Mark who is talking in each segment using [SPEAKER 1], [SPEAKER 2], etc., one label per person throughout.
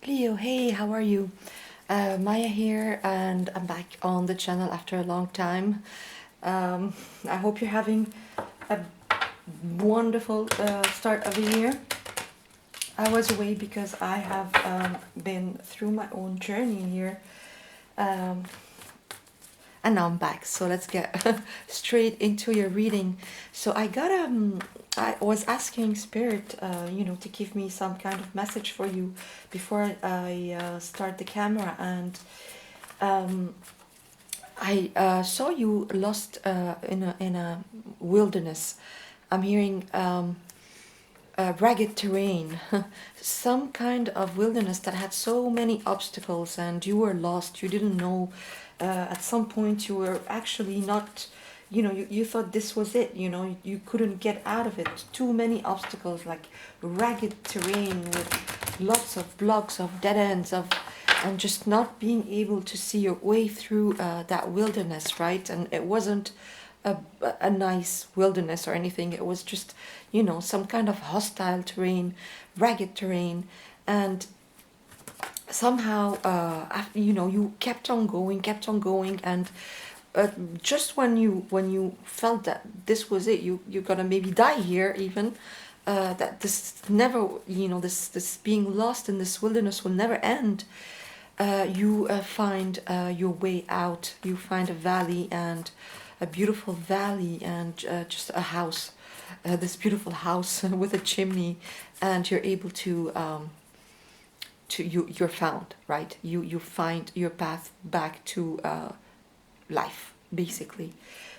[SPEAKER 1] Leo, hey, how are you? Maya here, and I'm back on the channel after a long time. I hope you're having a wonderful start of the year. I was away because I have been through my own journey here, um, and now I'm back. So let's get straight into your reading. So I was asking Spirit, to give me some kind of message for you before I start the camera, and um, I saw you lost in a wilderness. I'm hearing ragged terrain, some kind of wilderness that had so many obstacles, and you were lost. You didn't know. At some point, you were actually not. You thought this was it. You couldn't get out of it. Too many obstacles, like ragged terrain with lots of blocks of dead ends of and just not being able to see your way through that wilderness, right? And it wasn't a nice wilderness or anything. It was just, some kind of hostile terrain, ragged terrain, and somehow, you kept on going, and just when you felt that this was it, you're gonna maybe die here even. That this never, this being lost in this wilderness will never end. You find your way out. You find a valley, and a beautiful valley, and just a house, this beautiful house with a chimney, and you're able you're found, right? You find your path back to life, basically.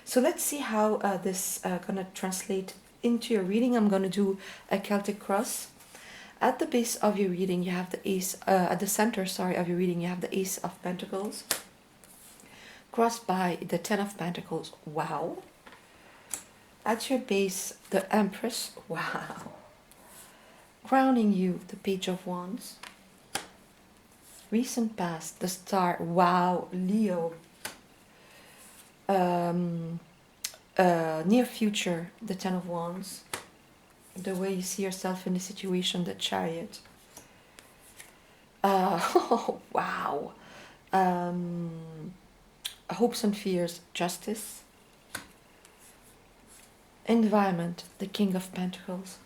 [SPEAKER 1] So let's see how this gonna translate into your reading. I'm gonna do a Celtic cross. At the base of your reading, you have the ace, at the center, sorry, of your reading, you have the Ace of Pentacles, crossed by the Ten of Pentacles. Wow. At your base, the Empress. Wow. Crowning you, the Page of Wands. Recent past, the Star. Wow, Leo. Near future, the Ten of Wands. The way you see yourself in the situation, the Chariot. Oh, wow. Hopes and fears, Justice. Environment, the King of Pentacles.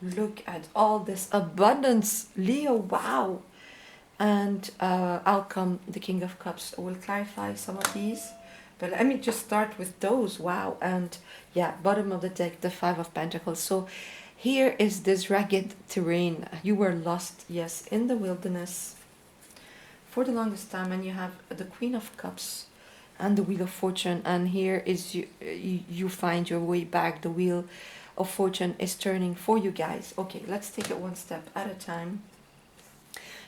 [SPEAKER 1] Look at all this abundance, Leo, wow. And Outcome, the King of Cups. We'll clarify some of these, but let me just start with those. Wow. And yeah, bottom of the deck, the Five of Pentacles. So here is this ragged terrain. You were lost, yes, in the wilderness for the longest time, and you have the Queen of Cups and the Wheel of Fortune, and here is you find your way back. The Wheel of Fortune is turning for you guys. Okay, let's take it one step at a time.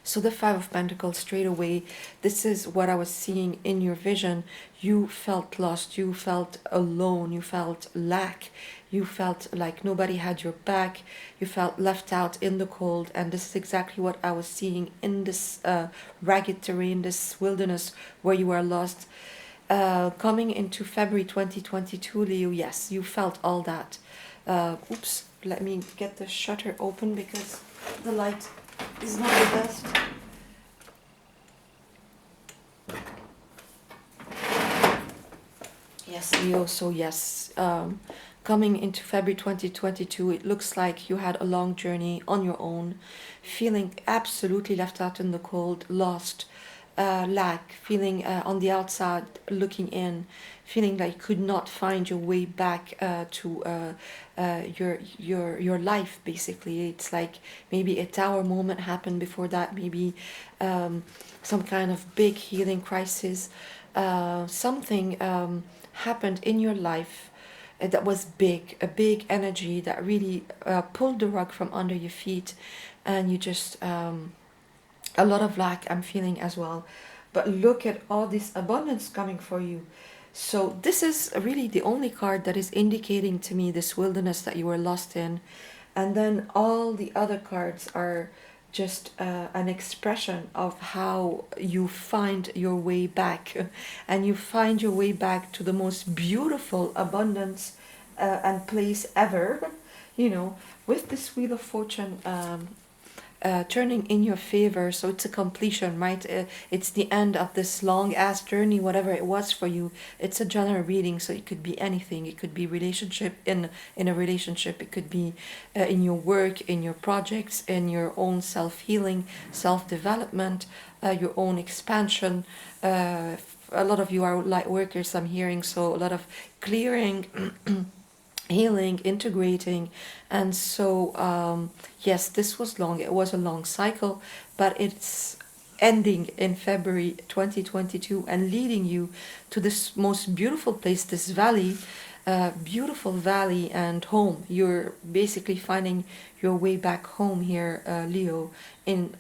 [SPEAKER 1] So the Five of Pentacles, straight away, this is what I was seeing in your vision. You felt lost, you felt alone, you felt lack, you felt like nobody had your back, you felt left out in the cold, and this is exactly what I was seeing in this ragged terrain, this wilderness where you are lost. Coming into February 2022, Leo, yes, you felt all that. Oops, let me get the shutter open because the light is not the best. Yes, Leo, so yes, coming into February 2022, it looks like you had a long journey on your own, feeling absolutely left out in the cold, lost, lack, feeling on the outside, looking in, feeling like you could not find your way back to your life. Basically, it's like maybe a tower moment happened before that. Maybe some kind of big healing crisis, something happened in your life that was big, a big energy that really pulled the rug from under your feet, and you just a lot of lack I'm feeling as well. But look at all this abundance coming for you. So this is really the only card that is indicating to me this wilderness that you were lost in. And then all the other cards are just an expression of how you find your way back. And you find your way back to the most beautiful abundance and place ever. With this Wheel of Fortune, turning in your favor. So it's a completion, right? It's the end of this long ass journey, whatever it was for you. It's a general reading, so it could be anything. It could be relationship in a relationship. It could be in your work, in your projects, in your own self healing, self development, your own expansion. A lot of you are light workers, I'm hearing, so a lot of clearing. Healing, integrating, and so yes, this was long. It was a long cycle, but it's ending in February 2022 and leading you to this most beautiful place, this valley, beautiful valley and home. You're basically finding your way back home here, Leo, in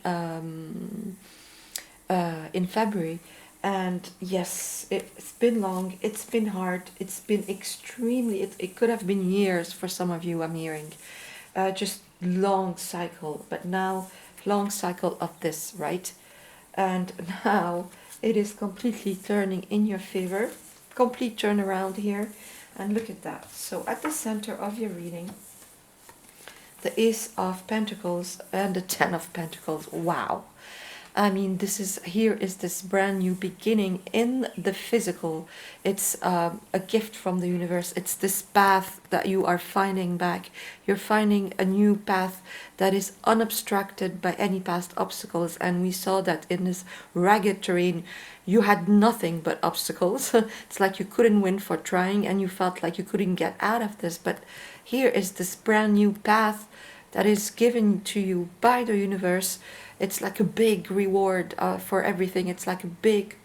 [SPEAKER 1] February. And yes, it's been long, it's been hard, it's been extremely, it could have been years for some of you, I'm hearing. Just long cycle, but now long cycle of this, right? And now it is completely turning in your favor, complete turnaround here. And look at that. So at the center of your reading, the Ace of Pentacles and the Ten of Pentacles. Wow. I mean, here is this brand new beginning in the physical. It's a gift from the universe. It's this path that you are finding back. You're finding a new path that is unobstructed by any past obstacles. And we saw that in this ragged terrain, you had nothing but obstacles. It's like you couldn't win for trying, and you felt like you couldn't get out of this. But here is this brand new path that is given to you by the universe. It's like a big reward for everything. It's like a big,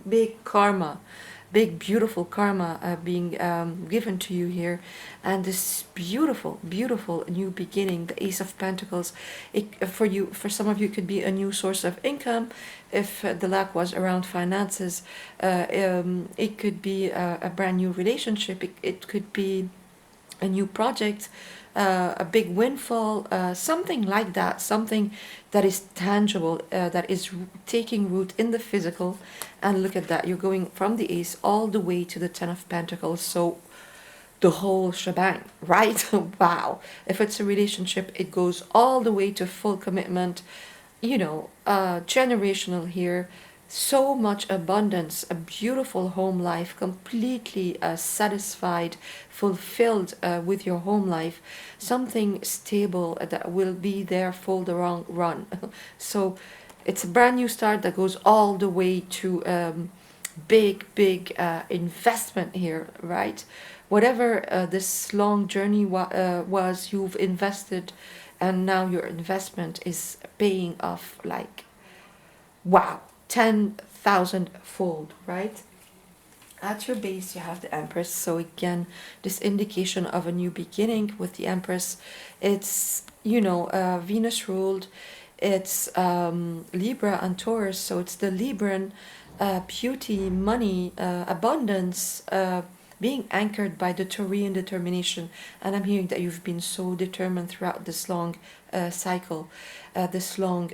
[SPEAKER 1] big karma, big, beautiful karma being given to you here. And this beautiful, beautiful new beginning, the Ace of Pentacles, for some of you, it could be a new source of income. If the lack was around finances, it could be a brand new relationship. It could be a new project, a big windfall, something like that, something that is tangible, that is taking root in the physical. And look at that, you're going from the Ace all the way to the Ten of Pentacles. So the whole shebang, right? Wow. If it's a relationship, it goes all the way to full commitment, generational here. So much abundance, a beautiful home life, completely satisfied, fulfilled with your home life, something stable that will be there for the long run. So it's a brand new start that goes all the way to big investment here, right? Whatever this long journey was, you've invested, and now your investment is paying off like, wow. 10,000 fold, right? At your base you have the Empress. So again, this indication of a new beginning with the Empress. It's Venus ruled. It's Libra and Taurus, so it's the Libran beauty, money, abundance, being anchored by the Taurian determination. And I'm hearing that you've been so determined throughout this long cycle, this long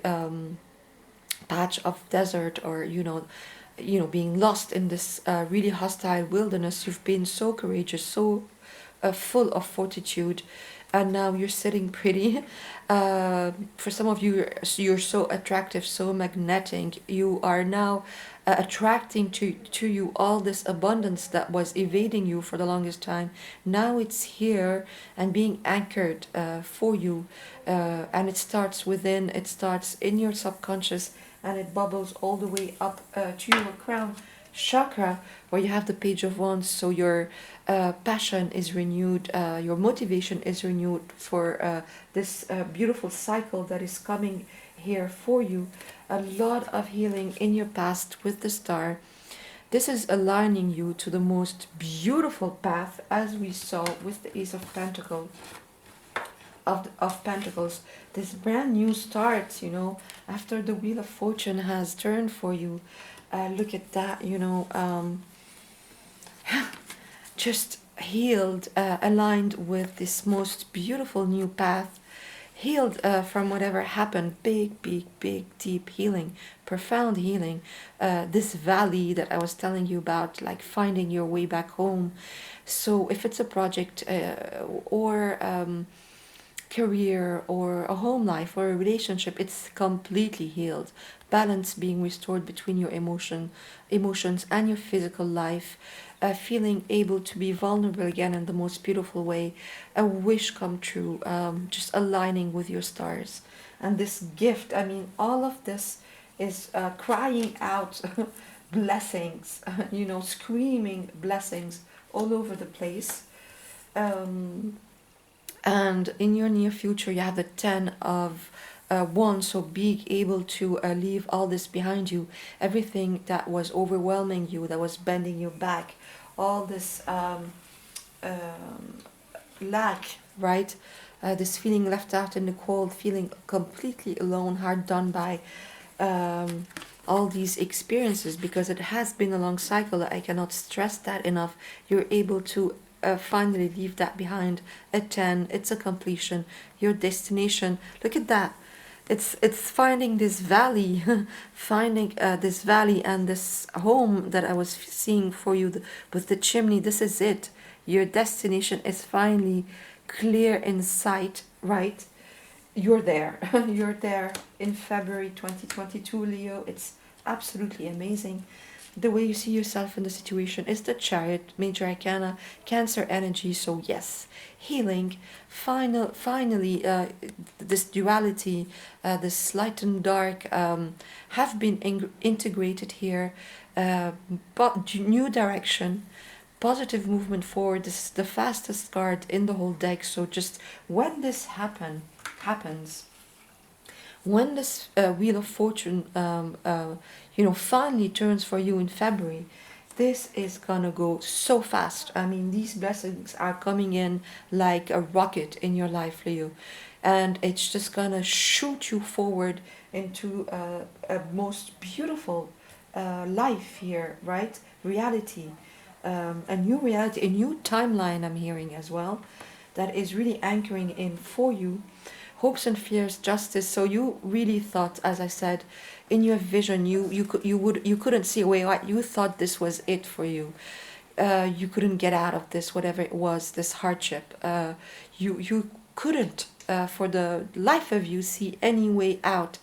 [SPEAKER 1] patch of desert, or being lost in this really hostile wilderness. You've been so courageous, so full of fortitude, and now you're sitting pretty. For some of you, you're so attractive, so magnetic. You are now attracting to you all this abundance that was evading you for the longest time. Now it's here and being anchored for you, and it starts within. It starts in your subconscious, and it bubbles all the way up to your crown chakra, where you have the Page of Wands. So your passion is renewed, your motivation is renewed for this beautiful cycle that is coming here for you. A lot of healing in your past with the Star. This is aligning you to the most beautiful path, as we saw with the Ace of Pentacles. Of Pentacles, this brand new start, after the Wheel of Fortune has turned for you. Look at that, just healed, aligned with this most beautiful new path, healed from whatever happened. Big, deep healing, profound healing. This valley that I was telling you about, like finding your way back home. So if it's a project or career or a home life or a relationship, it's completely healed. Balance being restored between your emotions and your physical life, feeling able to be vulnerable again in the most beautiful way, a wish come true, just aligning with your stars. And this gift, I mean, all of this is crying out blessings, screaming blessings all over the place. Um, and in your near future, you have the 10 of Wands, so being able to leave all this behind you, everything that was overwhelming you, that was bending you back, all this um, lack, right? This feeling left out in the cold, feeling completely alone, hard done by, um, all these experiences, because it has been a long cycle. I cannot stress that enough. You're able to finally leave that behind. A 10, it's a completion, your destination. Look at that. It's finding this valley, finding this valley and this home that I was seeing for you with the chimney. This is it. Your destination is finally clear in sight, right? You're there. You're there in February 2022, Leo. It's absolutely amazing. The way you see yourself in the situation is the Chariot, Major Arcana, Cancer energy. So yes, healing. Finally, this duality, this light and dark, have been integrated here. But new direction, positive movement forward. This is the fastest card in the whole deck. So just when this happens, when this wheel of fortune finally turns for you in February, this is gonna go so fast. I mean, these blessings are coming in like a rocket in your life, Leo, and it's just gonna shoot you forward into a most beautiful life here, right? Reality, a new reality, a new timeline. I'm hearing as well, that is really anchoring in for you. Hopes and fears, justice. So you really thought, as I said, in your vision, you couldn't see away. You thought this was it for you. You couldn't get out of this, whatever it was, this hardship. You couldn't, for the life of you, see any way out.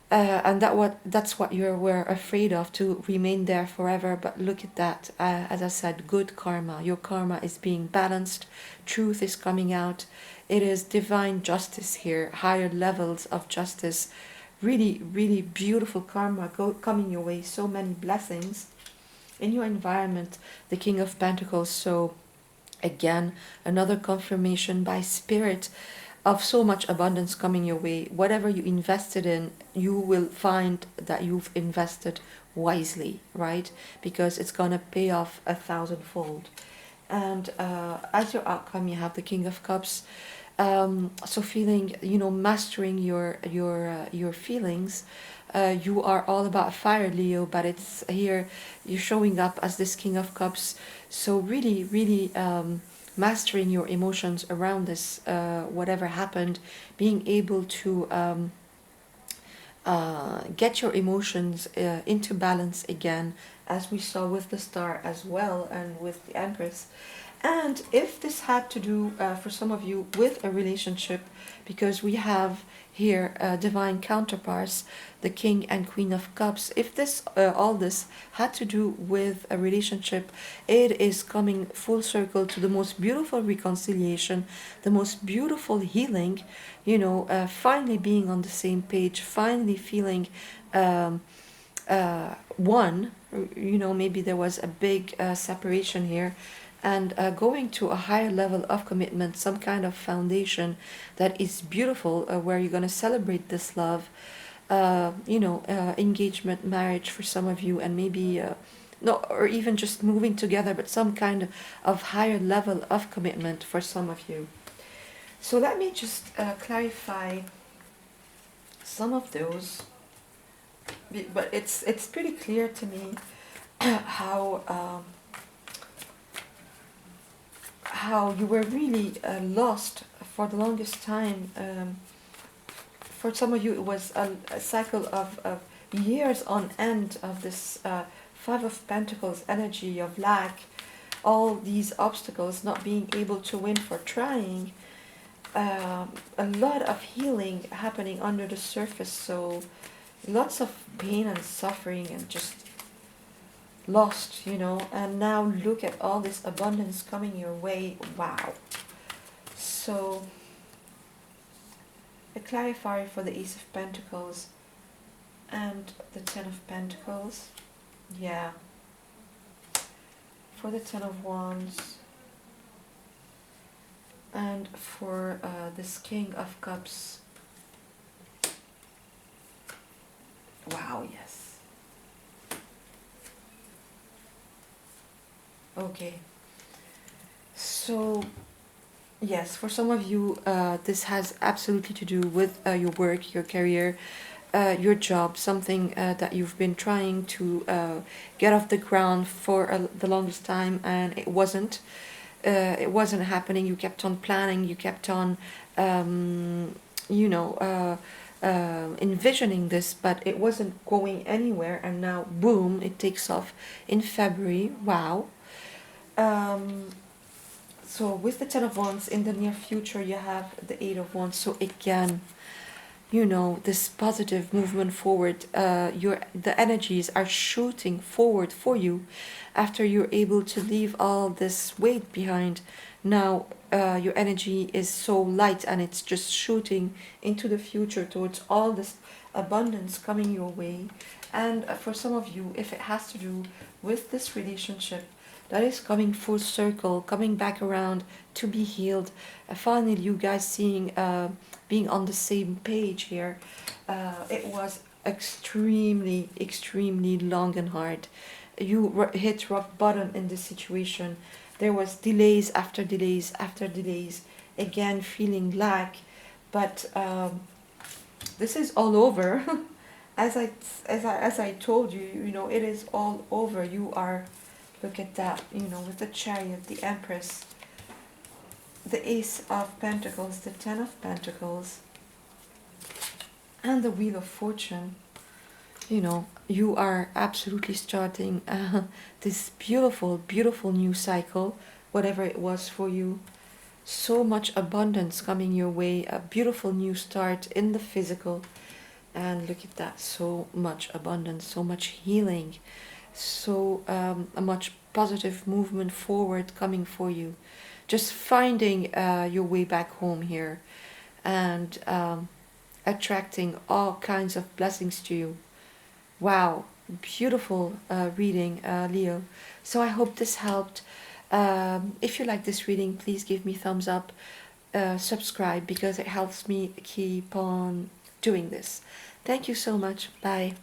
[SPEAKER 1] And that's what you were afraid of, to remain there forever. But look at that. As I said, good karma. Your karma is being balanced. Truth is coming out. It is divine justice here, higher levels of justice. Really, really beautiful karma coming your way. So many blessings in your environment. The King of Pentacles. So again, another confirmation by spirit of so much abundance coming your way. Whatever you invested in, you will find that you've invested wisely, right? Because it's gonna pay off 1,000-fold. And as your outcome, you have the King of Cups. So feeling, mastering your feelings. You are all about fire, Leo, but it's here you're showing up as this King of Cups. So really, really, mastering your emotions around this, whatever happened, being able to get your emotions into balance again, as we saw with the Star as well, and with the Empress. And if this had to do, for some of you, with a relationship, because we have here divine counterparts, the King and Queen of Cups. If this, all this had to do with a relationship, it is coming full circle to the most beautiful reconciliation, the most beautiful healing. Finally being on the same page, finally feeling one. Maybe there was a big separation here, and going to a higher level of commitment, some kind of foundation that is beautiful, where you're going to celebrate this love, engagement, marriage for some of you, and maybe no, or even just moving together, but some kind of higher level of commitment for some of you. So let me just clarify some of those, but it's pretty clear to me how you were really lost for the longest time. For some of you, it was a cycle of years on end of this Five of Pentacles energy of lack, all these obstacles, not being able to win for trying. a lot of healing happening under the surface. So lots of pain and suffering and just lost, and now look at all this abundance coming your way. Wow. So a clarifier for the Ace of Pentacles and the Ten of Pentacles. Yeah. For the Ten of Wands and for this King of Cups. Wow, yes. Okay. So, yes, for some of you, this has absolutely to do with your work, your career, your job, something that you've been trying to get off the ground for the longest time, and it wasn't. It wasn't happening. You kept on planning. You kept on, you know, envisioning this, but it wasn't going anywhere. And now, boom! It takes off in February. Wow. Um, so with the Ten of Wands, in the near future, you have the Eight of Wands. So again, this positive movement forward, the energies are shooting forward for you after you're able to leave all this weight behind. Now your energy is so light and it's just shooting into the future towards all this abundance coming your way. And for some of you, if it has to do with this relationship that is coming full circle, coming back around to be healed, finally you guys seeing being on the same page here. It was extremely, extremely long and hard. You hit rock bottom in this situation. There was delays after delays after delays. Again, feeling lack, but this is all over. as I told you, it is all over. You are, look at that, with the Chariot, the Empress, the Ace of Pentacles, the Ten of Pentacles, and the Wheel of Fortune. You are absolutely starting this beautiful, beautiful new cycle, whatever it was for you. So much abundance coming your way, a beautiful new start in the physical. And look at that, so much abundance, so much healing, so a much positive movement forward coming for you. Just finding your way back home here and attracting all kinds of blessings to you. Wow, beautiful reading, Leo. So I hope this helped. If you like this reading, please give me thumbs up, subscribe, because it helps me keep on doing this. Thank you so much. Bye.